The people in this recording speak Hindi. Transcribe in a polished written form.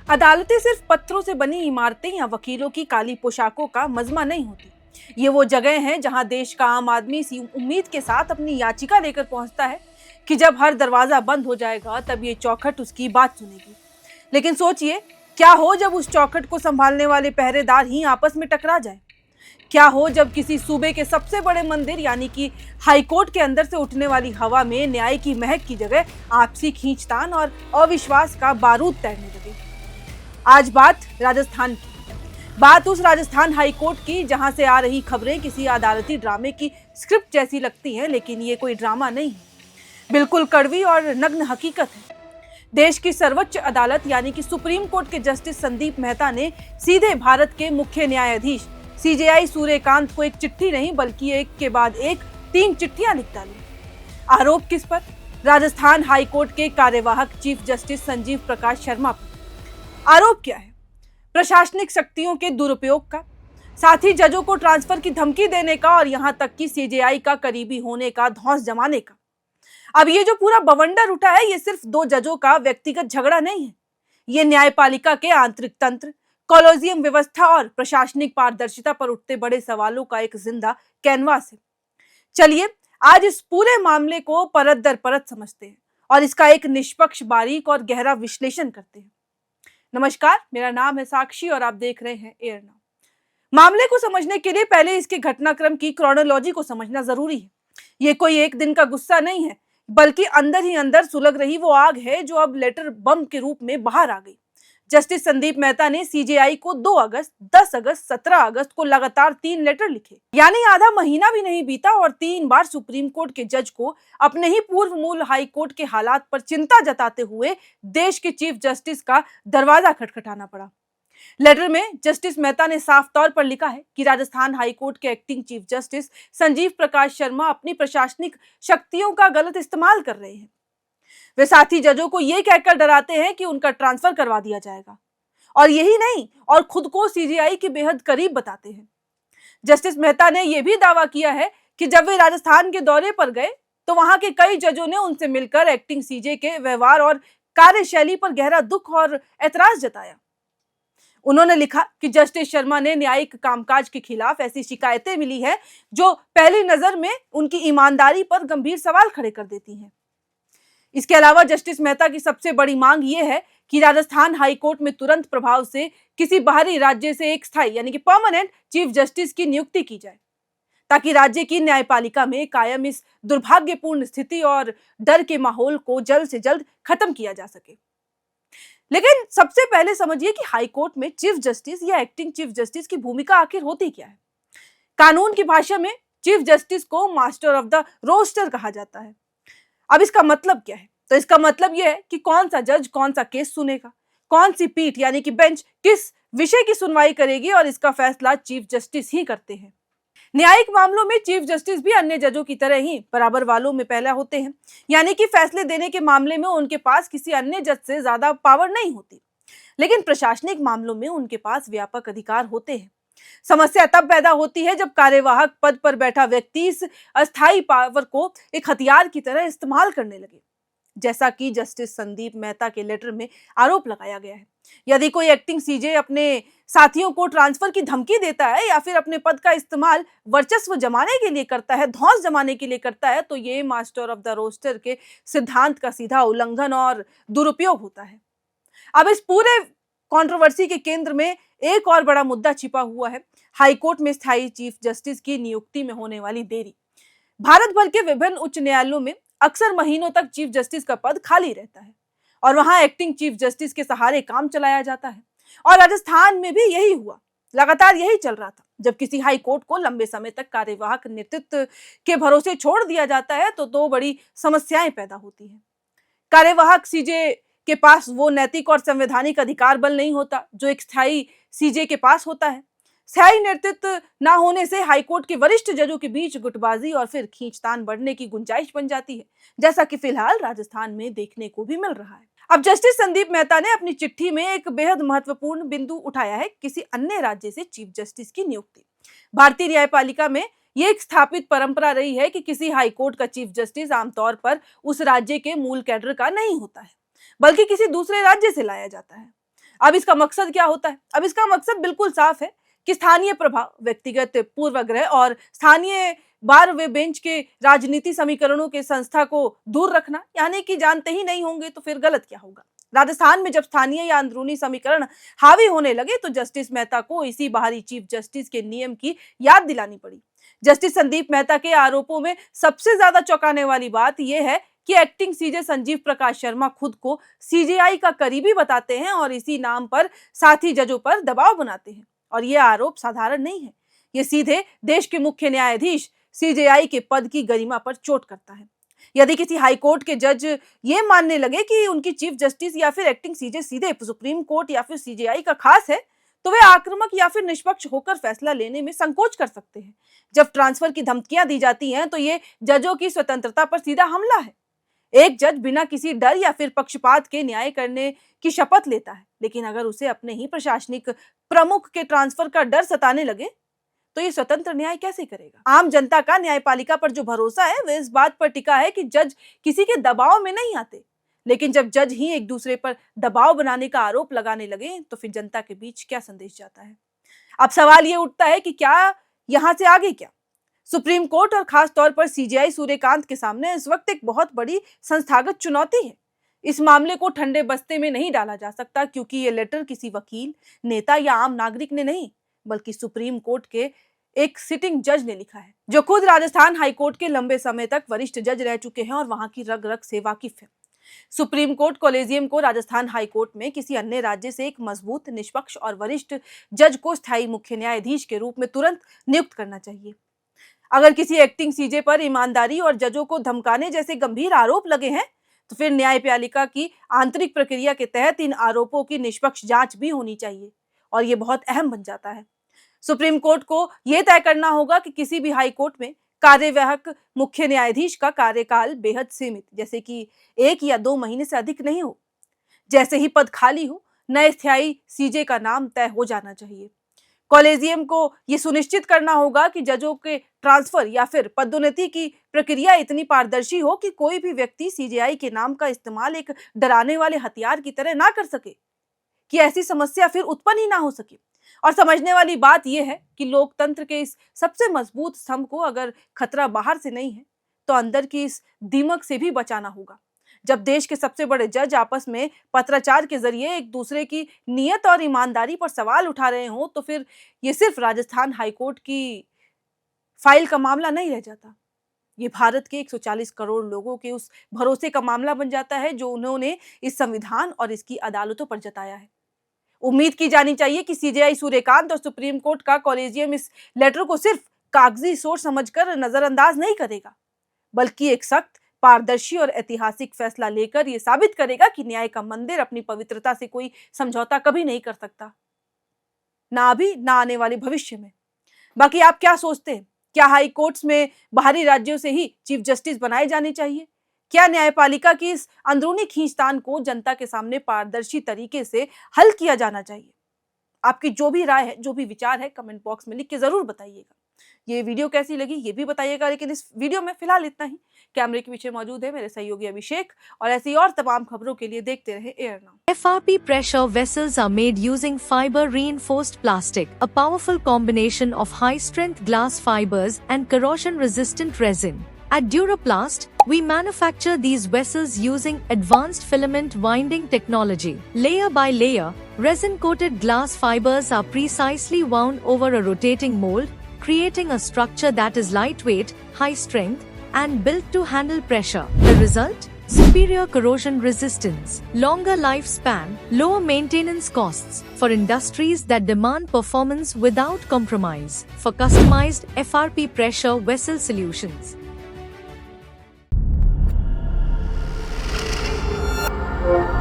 अदालतें सिर्फ पत्थरों से बनी इमारतें या वकीलों की काली पोशाकों का मजमा नहीं होती। ये वो जगह हैं जहां देश का आम आदमी इसी उम्मीद के साथ अपनी याचिका लेकर पहुंचता है कि जब हर दरवाजा बंद हो जाएगा तब ये चौखट उसकी बात सुनेगी। लेकिन सोचिए, क्या हो जब उस चौखट को संभालने वाले पहरेदार ही आपस में टकरा जाए? क्या हो जब किसी सूबे के सबसे बड़े मंदिर यानी कि हाईकोर्ट के अंदर से उठने वाली हवा में न्याय की महक की जगह आपसी खींचतान और अविश्वास का बारूद तैरने लगे? आज बात राजस्थान की, बात उस राजस्थान हाईकोर्ट की जहां से आ रही खबरें किसी अदालती ड्रामे की स्क्रिप्ट जैसी लगती हैं, लेकिन ये कोई ड्रामा नहीं है, बिल्कुल कड़वी और नग्न हकीकत है। देश की सर्वोच्च अदालत यानी कि सुप्रीम कोर्ट के जस्टिस संदीप मेहता ने सीधे भारत के मुख्य न्यायाधीश सीजेआई सूर्यकांत को एक चिट्ठी नहीं बल्कि एक के बाद एक 3 चिट्ठियां लिख डाली। आरोप किस पर? राजस्थान हाईकोर्ट के कार्यवाहक चीफ जस्टिस संजीव प्रकाश शर्मा पर। आरोप क्या है? प्रशासनिक शक्तियों के दुरुपयोग का, साथ ही जजों को ट्रांसफर की धमकी देने का और यहां तक कि सीजेआई का करीबी होने का धौंस जमाने का। अब ये जो पूरा बवंडर उठा है, ये सिर्फ 2 जजों का व्यक्तिगत झगड़ा नहीं है। ये न्यायपालिका के आंतरिक तंत्र, कॉलोजियम व्यवस्था और प्रशासनिक पारदर्शिता पर उठते बड़े सवालों का एक जिंदा कैनवास है। चलिए आज इस पूरे मामले को परत दर परत समझते हैं और इसका एक निष्पक्ष, बारीक और गहरा विश्लेषण करते हैं। नमस्कार, मेरा नाम है साक्षी और आप देख रहे हैं एयर नाउ। मामले को समझने के लिए पहले इसके घटनाक्रम की क्रोनोलॉजी को समझना जरूरी है। ये कोई एक दिन का गुस्सा नहीं है, बल्कि अंदर ही अंदर सुलग रही वो आग है जो अब लेटर बम के रूप में बाहर आ गई। जस्टिस संदीप मेहता ने सीजेआई को 2 अगस्त, 10 अगस्त, 17 अगस्त को लगातार 3 लेटर लिखे, यानी आधा महीना भी नहीं बीता और 3 बार सुप्रीम कोर्ट के जज को अपने ही पूर्व मूल हाई कोर्ट के हालात पर चिंता जताते हुए देश के चीफ जस्टिस का दरवाजा खटखटाना पड़ा। लेटर में जस्टिस मेहता ने साफ तौर पर लिखा है कि राजस्थान हाईकोर्ट के acting chief justice Sanjeev Prakash Sharma अपनी प्रशासनिक शक्तियों का गलत इस्तेमाल कर रहे हैं। वे साथी जजों को यह कहकर डराते हैं कि उनका ट्रांसफर करवा दिया जाएगा, और यही नहीं, और खुद को सीजेआई के बेहद करीब बताते हैं। जस्टिस मेहता ने यह भी दावा किया है कि जब वे राजस्थान के दौरे पर गए तो वहां के कई जजों ने उनसे मिलकर एक्टिंग सीजे के व्यवहार और कार्यशैली पर गहरा दुख और ऐतराज जताया। उन्होंने लिखा कि जस्टिस शर्मा ने न्यायिक कामकाज के खिलाफ ऐसी शिकायतें मिली है जो पहली नजर में उनकी ईमानदारी पर गंभीर सवाल खड़े कर देती हैं। इसके अलावा जस्टिस मेहता की सबसे बड़ी मांग यह है कि राजस्थान हाईकोर्ट में तुरंत प्रभाव से किसी बाहरी राज्य से एक स्थायी यानी कि परमानेंट चीफ जस्टिस की नियुक्ति की जाए, ताकि राज्य की न्यायपालिका में कायम इस दुर्भाग्यपूर्ण स्थिति और डर के माहौल को जल्द से जल्द खत्म किया जा सके। लेकिन सबसे पहले समझिए कि हाईकोर्ट में चीफ जस्टिस या एक्टिंग चीफ जस्टिस की भूमिका आखिर होती क्या है। कानून की भाषा में चीफ जस्टिस को मास्टर ऑफ द रोस्टर कहा जाता है। अब इसका मतलब क्या है? तो इसका मतलब यह है कि कौन सा जज कौन सा केस सुनेगा, कौन सी पीठ यानी कि बेंच किस विषय की सुनवाई करेगी, और इसका फैसला चीफ जस्टिस ही करते हैं। न्यायिक मामलों में चीफ जस्टिस भी अन्य जजों की तरह ही बराबर वालों में पहला होते हैं, यानी कि फैसले देने के मामले में उनके पास किसी अन्य जज से ज्यादा पावर नहीं होती। लेकिन प्रशासनिक मामलों में उनके पास व्यापक अधिकार होते हैं। समस्या तब पैदा होती है जब कार्यवाहक पद पर बैठा व्यक्ति इस अस्थायी पावर को एक हथियार की तरह इस्तेमाल करने लगे, जैसा कि जस्टिस संदीप मेहता के लेटर में आरोप लगाया गया है। यदि कोई एक्टिंग सीजे अपने साथियों को ट्रांसफर की धमकी देता है या फिर अपने पद का इस्तेमाल वर्चस्व जमाने के लिए करता है, धौंस जमाने के लिए करता है, तो ये मास्टर ऑफ द रोस्टर के सिद्धांत का सीधा उल्लंघन और दुरुपयोग होता है। अब इस पूरे कंट्रोवर्सी के केंद्र में एक और बड़ा मुद्दा छिपा हुआ है, हाईकोर्ट में स्थायी चीफ जस्टिस की नियुक्ति में होने वाली देरी। भारत भर के विभिन्न उच्च न्यायालयों में अक्सर महीनों तक चीफ जस्टिस का पद खाली रहता है और वहां एक्टिंग चीफ जस्टिस के सहारे काम चलाया जाता है। और राजस्थान में भी यही हुआ, लगातार यही चल रहा था। जब किसी हाई कोर्ट को लंबे समय तक कार्यवाहक नेतृत्व के भरोसे छोड़ दिया जाता है तो 2 बड़ी समस्याएं पैदा होती हैं। कार्यवाहक सीजे के पास वो नैतिक और संवैधानिक अधिकार बल नहीं होता जो एक स्थायी सीजे के पास होता है। स्थायी नेतृत्व ना होने से हाईकोर्ट के वरिष्ठ जजों के बीच गुटबाजी और फिर खींचतान बढ़ने की गुंजाइश बन जाती है, जैसा कि फिलहाल राजस्थान में देखने को भी मिल रहा है। अब जस्टिस संदीप मेहता ने अपनी चिट्ठी में एक बेहद महत्वपूर्ण बिंदु उठाया है, किसी अन्य राज्य से चीफ जस्टिस की नियुक्ति। भारतीय न्यायपालिका में ये एक स्थापित परंपरा रही है कि किसी हाईकोर्ट का चीफ जस्टिस आमतौर पर उस राज्य के मूल कैडर का नहीं होता है, बल्कि किसी दूसरे राज्य से लाया जाता है। अब इसका मकसद क्या होता है? अब इसका मकसद बिल्कुल साफ है कि स्थानीय प्रभाव, व्यक्तिगत पूर्वाग्रह और स्थानीय बार वे बेंच के राजनीति समीकरणों के संस्था को दूर रखना, यानी कि जानते ही नहीं होंगे तो फिर गलत क्या होगा। राजस्थान में जब स्थानीय या अंदरूनी समीकरण हावी होने लगे तो जस्टिस मेहता को इसी बाहरी चीफ जस्टिस के नियम की याद दिलानी पड़ी। जस्टिस संदीप मेहता के आरोपों में सबसे ज्यादा चौंकाने वाली बात यह है कि एक्टिंग सीजे संजीव प्रकाश शर्मा खुद को सीजेआई का करीबी बताते हैं और इसी नाम पर साथी जजों पर दबाव बनाते हैं। और यह आरोप साधारण नहीं है, ये सीधे देश के मुख्य न्यायाधीश सीजेआई के पद की गरिमा पर चोट करता है। यदि किसी हाईकोर्ट के जज ये मानने लगे कि उनकी चीफ जस्टिस या फिर एक्टिंग सीजे सीधे सुप्रीम कोर्ट या फिर सीजेआई का खास है, तो वे आक्रामक या फिर निष्पक्ष होकर फैसला लेने में संकोच कर सकते हैं। जब ट्रांसफर की धमकियां दी जाती हैं तो ये जजों की स्वतंत्रता पर सीधा हमला है। एक जज बिना किसी डर या फिर पक्षपात के न्याय करने की शपथ लेता है, लेकिन अगर उसे अपने ही प्रशासनिक प्रमुख के ट्रांसफर का डर सताने लगे तो ये स्वतंत्र न्याय कैसे करेगा? आम जनता का न्यायपालिका पर जो भरोसा है वह इस बात पर टिका है कि जज किसी के दबाव में नहीं आते, लेकिन जब जज ही एक दूसरे पर दबाव बनाने का आरोप लगाने लगे तो फिर जनता के बीच क्या संदेश जाता है? अब सवाल ये उठता है कि क्या यहां से आगे क्या? सुप्रीम कोर्ट और खास तौर पर सीजेआई सूर्यकांत के सामने इस वक्त एक बहुत बड़ी संस्थागत चुनौती है। इस मामले को ठंडे बस्ते में नहीं डाला जा सकता, क्योंकि ये लेटर किसी वकील, नेता या आम नागरिक ने नहीं, बल्कि सुप्रीम कोर्ट के एक सिटिंग जज ने लिखा है, जो खुद राजस्थान हाईकोर्ट के लंबे समय तक वरिष्ठ जज रह चुके हैं और वहां की रग रग से वाकिफ है। सुप्रीम कोर्ट कॉलेजियम को राजस्थान हाईकोर्ट में किसी अन्य राज्य से एक मजबूत, निष्पक्ष और वरिष्ठ जज को स्थायी मुख्य न्यायाधीश के रूप में तुरंत नियुक्त करना चाहिए। अगर किसी एक्टिंग सीजे पर ईमानदारी और जजों को धमकाने जैसे गंभीर आरोप लगे हैं तो फिर न्यायपालिका की आंतरिक प्रक्रिया के तहत इन आरोपों की निष्पक्ष जांच भी होनी चाहिए, और ये बहुत अहम बन जाता है। सुप्रीम कोर्ट को यह तय करना होगा कि किसी भी हाई कोर्ट में कार्यवाहक मुख्य न्यायाधीश का कार्यकाल बेहद सीमित, जैसे कि 1 या 2 महीने से अधिक नहीं हो। जैसे ही पद खाली हो, नए स्थायी सीजे का नाम तय हो जाना चाहिए। कॉलेजियम को यह सुनिश्चित करना होगा कि जजों के ट्रांसफर या फिर पदोन्नति की प्रक्रिया इतनी पारदर्शी हो कि कोई भी व्यक्ति सीजेआई के नाम का इस्तेमाल एक डराने वाले हथियार की तरह ना कर सके, कि ऐसी समस्या फिर उत्पन्न ही ना हो सके। और समझने वाली बात यह है कि लोकतंत्र के इस सबसे मजबूत स्तंभ को अगर खतरा बाहर से नहीं है तो अंदर की इस दीमक से भी बचाना होगा। जब देश के सबसे बड़े जज आपस में पत्राचार के जरिए एक दूसरे की नियत और ईमानदारी पर सवाल उठा रहे हो तो फिर ये सिर्फ राजस्थान हाईकोर्ट की फाइल का मामला नहीं रह जाता, ये भारत के 140 करोड़ लोगों के उस भरोसे का मामला बन जाता है जो उन्होंने इस संविधान और इसकी अदालतों पर जताया है। उम्मीद की जानी चाहिए कि सीजेआई सूर्यकांत और सुप्रीम कोर्ट का कॉलेजियम इस लेटर को सिर्फ कागजी सोच समझकर नजरअंदाज नहीं करेगा, बल्कि एक सख्त, पारदर्शी और ऐतिहासिक फैसला लेकर यह साबित करेगा कि न्याय का मंदिर अपनी पवित्रता से कोई समझौता कभी नहीं कर सकता, ना अभी ना आने वाले भविष्य में। बाकी आप क्या सोचते हैं? क्या हाई कोर्ट्स में बाहरी राज्यों से ही चीफ जस्टिस बनाए जाने चाहिए? क्या न्यायपालिका की इस अंदरूनी खींचतान को जनता के सामने पारदर्शी तरीके से हल किया जाना चाहिए? आपकी जो भी राय है, जो भी विचार है, कमेंट बॉक्स में लिख के जरूर बताइएगा। ये वीडियो कैसी लगी ये भी बताइएगा, लेकिन इस वीडियो में फिलहाल इतना ही। कैमरे के पीछे मौजूद है मेरे सहयोगी अभिषेक, और ऐसी और तमाम खबरों के लिए देखते रहे air now. FRP pressure vessels are made using fiber reinforced plastic, a powerful combination of high strength glass fibers and corrosion resistant resin. At Duraplast, we manufacture these vessels using advanced filament winding technology. Layer by layer, resin-coated glass fibers are precisely wound over a rotating mold, creating a structure that is lightweight, high strength, and built to handle pressure. The result? Superior corrosion resistance, longer lifespan, lower maintenance costs for industries that demand performance without compromise. For customized FRP pressure vessel solutions, you